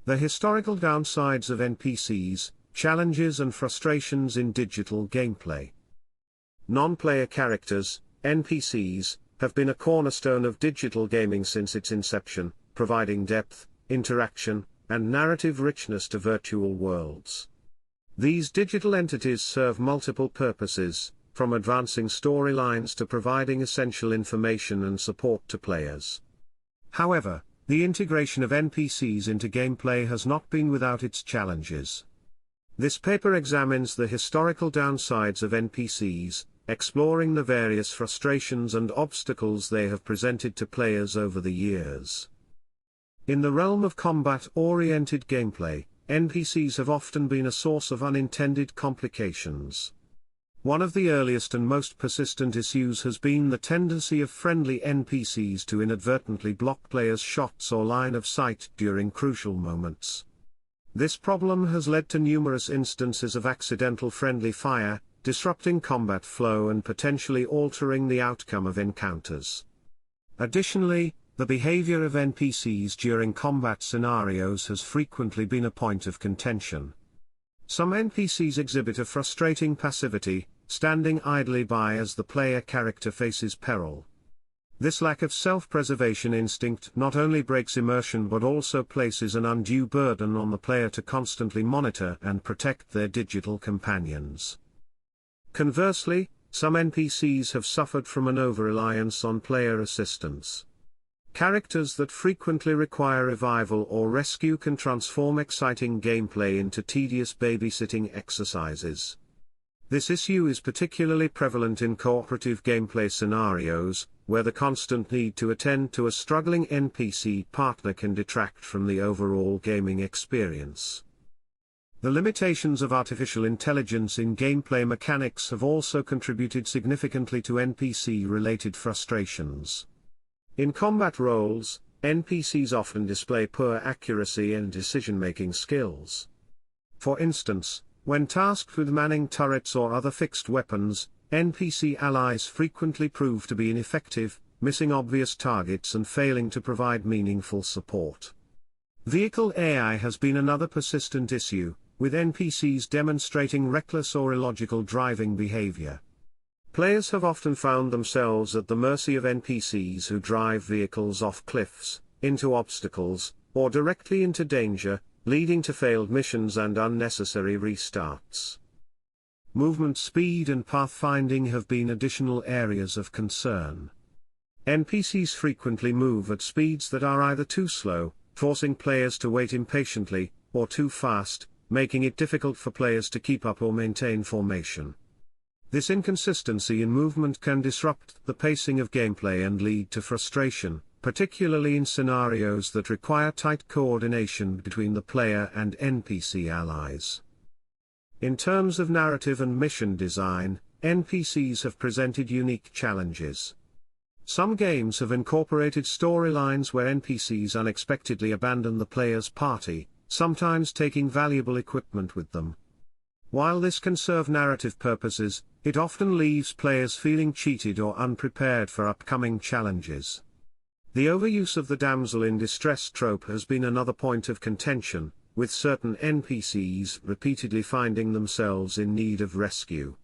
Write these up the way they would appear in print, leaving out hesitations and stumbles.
The historical downsides of NPCs, challenges and frustrations in digital gameplay. Non-player characters, NPCs, have been a cornerstone of digital gaming since its inception, providing depth, interaction, and narrative richness to virtual worlds. These digital entities serve multiple purposes, from advancing storylines to providing essential information and support to players. However, the integration of NPCs into gameplay has not been without its challenges. This paper examines the historical downsides of NPCs, exploring the various frustrations and obstacles they have presented to players over the years. In the realm of combat-oriented gameplay, NPCs have often been a source of unintended complications. One of the earliest and most persistent issues has been the tendency of friendly NPCs to inadvertently block players' shots or line of sight during crucial moments. This problem has led to numerous instances of accidental friendly fire, disrupting combat flow and potentially altering the outcome of encounters. Additionally, the behavior of NPCs during combat scenarios has frequently been a point of contention. Some NPCs exhibit a frustrating passivity, standing idly by as the player character faces peril. This lack of self-preservation instinct not only breaks immersion but also places an undue burden on the player to constantly monitor and protect their digital companions. Conversely, some NPCs have suffered from an over-reliance on player assistance. Characters that frequently require revival or rescue can transform exciting gameplay into tedious babysitting exercises. This issue is particularly prevalent in cooperative gameplay scenarios, where the constant need to attend to a struggling NPC partner can detract from the overall gaming experience. The limitations of artificial intelligence in gameplay mechanics have also contributed significantly to NPC-related frustrations. In combat roles, NPCs often display poor accuracy and decision-making skills. For instance, when tasked with manning turrets or other fixed weapons, NPC allies frequently prove to be ineffective, missing obvious targets and failing to provide meaningful support. Vehicle AI has been another persistent issue, with NPCs demonstrating reckless or illogical driving behavior. Players have often found themselves at the mercy of NPCs who drive vehicles off cliffs, into obstacles, or directly into danger, leading to failed missions and unnecessary restarts. Movement speed and pathfinding have been additional areas of concern. NPCs frequently move at speeds that are either too slow, forcing players to wait impatiently, or too fast, making it difficult for players to keep up or maintain formation. This inconsistency in movement can disrupt the pacing of gameplay and lead to frustration, particularly in scenarios that require tight coordination between the player and NPC allies. In terms of narrative and mission design, NPCs have presented unique challenges. Some games have incorporated storylines where NPCs unexpectedly abandon the player's party, sometimes taking valuable equipment with them. While this can serve narrative purposes, it often leaves players feeling cheated or unprepared for upcoming challenges. The overuse of the damsel in distress trope has been another point of contention, with certain NPCs repeatedly finding themselves in need of rescue.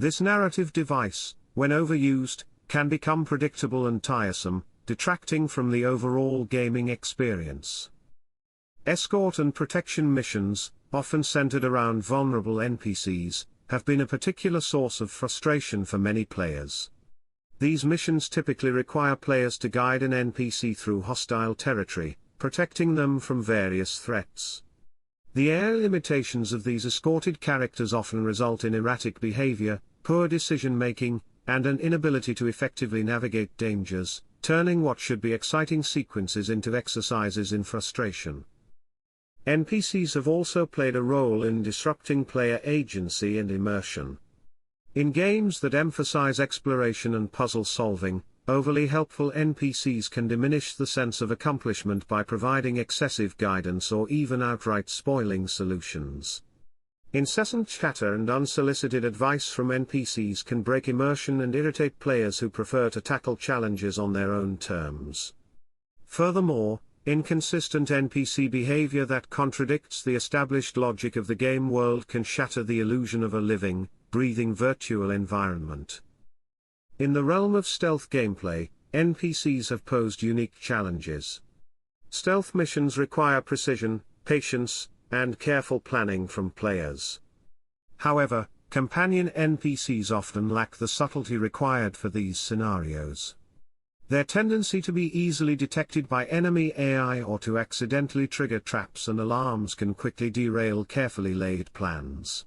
This narrative device, when overused, can become predictable and tiresome, detracting from the overall gaming experience. Escort and protection missions, often centered around vulnerable NPCs, have been a particular source of frustration for many players. These missions typically require players to guide an NPC through hostile territory, protecting them from various threats. The air limitations of these escorted characters often result in erratic behavior, poor decision-making, and an inability to effectively navigate dangers, turning what should be exciting sequences into exercises in frustration. NPCs have also played a role in disrupting player agency and immersion. In games that emphasize exploration and puzzle solving, overly helpful NPCs can diminish the sense of accomplishment by providing excessive guidance or even outright spoiling solutions. Incessant chatter and unsolicited advice from NPCs can break immersion and irritate players who prefer to tackle challenges on their own terms. Furthermore, Inconsistent NPC behavior that contradicts the established logic of the game world can shatter the illusion of a living, breathing virtual environment. In the realm of stealth gameplay, NPCs have posed unique challenges. Stealth missions require precision, patience, and careful planning from players. However, companion NPCs often lack the subtlety required for these scenarios. Their tendency to be easily detected by enemy AI or to accidentally trigger traps and alarms can quickly derail carefully laid plans.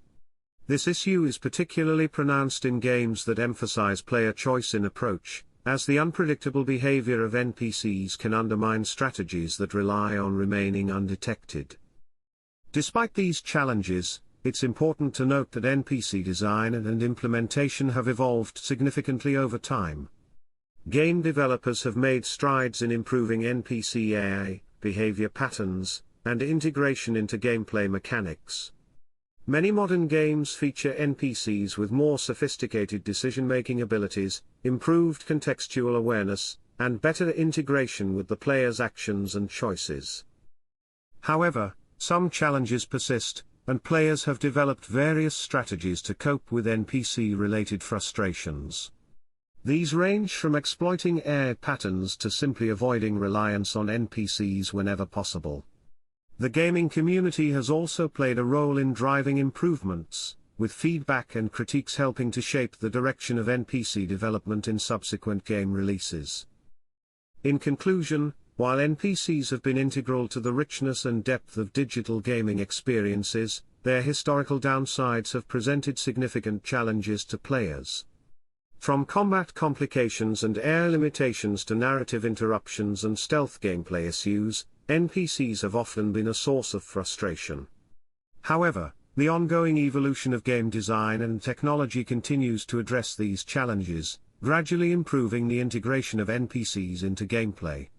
This issue is particularly pronounced in games that emphasize player choice in approach, as the unpredictable behavior of NPCs can undermine strategies that rely on remaining undetected. Despite these challenges, it's important to note that NPC design and implementation have evolved significantly over time. Game developers have made strides in improving NPC AI, behavior patterns, and integration into gameplay mechanics. Many modern games feature NPCs with more sophisticated decision-making abilities, improved contextual awareness, and better integration with the player's actions and choices. However, some challenges persist, and players have developed various strategies to cope with NPC-related frustrations. These range from exploiting AI patterns to simply avoiding reliance on NPCs whenever possible. The gaming community has also played a role in driving improvements, with feedback and critiques helping to shape the direction of NPC development in subsequent game releases. In conclusion, while NPCs have been integral to the richness and depth of digital gaming experiences, their historical downsides have presented significant challenges to players. From combat complications and AI limitations to narrative interruptions and stealth gameplay issues, NPCs have often been a source of frustration. However, the ongoing evolution of game design and technology continues to address these challenges, gradually improving the integration of NPCs into gameplay.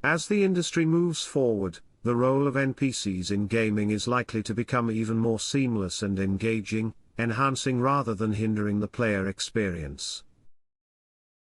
As the industry moves forward, the role of NPCs in gaming is likely to become even more seamless and engaging, enhancing rather than hindering the player experience.